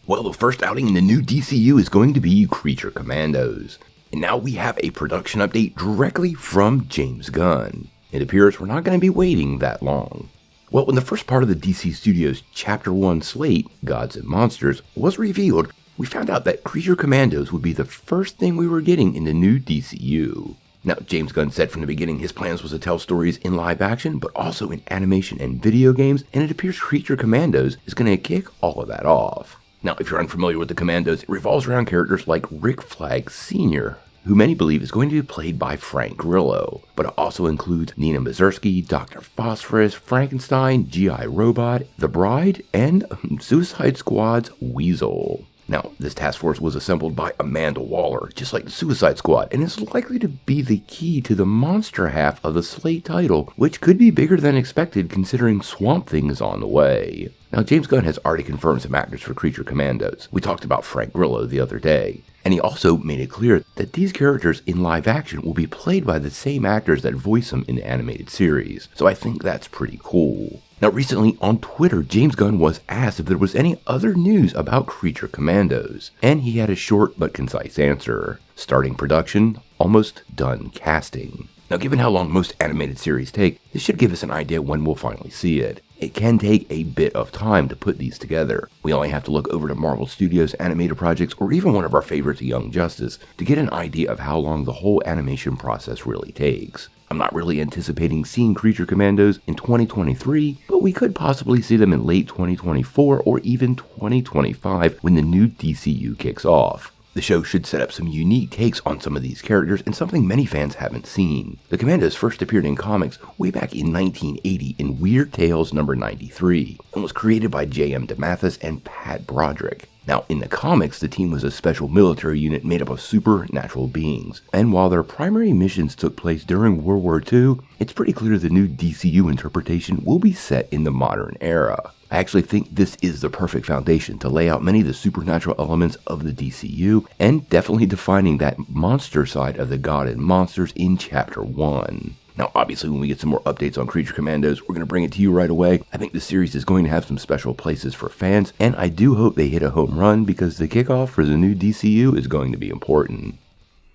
Well, the first outing in the new DCU is going to be Creature Commandos. And now we have a production update directly from James Gunn. It appears we're not going to be waiting that long. Well, when the first part of the DC Studios Chapter 1 slate, Gods and Monsters, was revealed, we found out that Creature Commandos would be the first thing we were getting in the new DCU. Now, James Gunn said from the beginning his plans was to tell stories in live action, but also in animation and video games, and it appears Creature Commandos is going to kick all of that off. Now, if you're unfamiliar with the Commandos, it revolves around characters like Rick Flag Sr., who many believe is going to be played by Frank Grillo, but it also includes Nina Mazursky, Dr. Phosphorus, Frankenstein, G.I. Robot, The Bride, and Suicide Squad's Weasel. Now, this task force was assembled by Amanda Waller, just like the Suicide Squad, and is likely to be the key to the monster half of the slate title, which could be bigger than expected considering Swamp Thing is on the way. Now, James Gunn has already confirmed some actors for Creature Commandos. We talked about Frank Grillo the other day. And he also made it clear that these characters in live action will be played by the same actors that voice them in the animated series. So I think that's pretty cool. Now recently on Twitter, James Gunn was asked if there was any other news about Creature Commandos. And he had a short but concise answer. Starting production, almost done casting. Now given how long most animated series take, this should give us an idea when we'll finally see it. It can take a bit of time to put these together. We only have to look over to Marvel Studios animated projects or even one of our favorites, Young Justice, to get an idea of how long the whole animation process really takes. I'm not really anticipating seeing Creature Commandos in 2023, but we could possibly see them in late 2024 or even 2025 when the new DCU kicks off. The show should set up some unique takes on some of these characters and something many fans haven't seen. The Commandos first appeared in comics way back in 1980 in Weird Tales number 93 and was created by J.M. DeMatteis and Pat Broderick. Now, in the comics, the team was a special military unit made up of supernatural beings, and while their primary missions took place during World War II, it's pretty clear the new DCU interpretation will be set in the modern era. I actually think this is the perfect foundation to lay out many of the supernatural elements of the DCU, and definitely defining that monster side of the God and Monsters in Chapter 1. Now, obviously, when we get some more updates on Creature Commandos, we're going to bring it to you right away. I think this series is going to have some special places for fans, and I do hope they hit a home run because the kickoff for the new DCU is going to be important.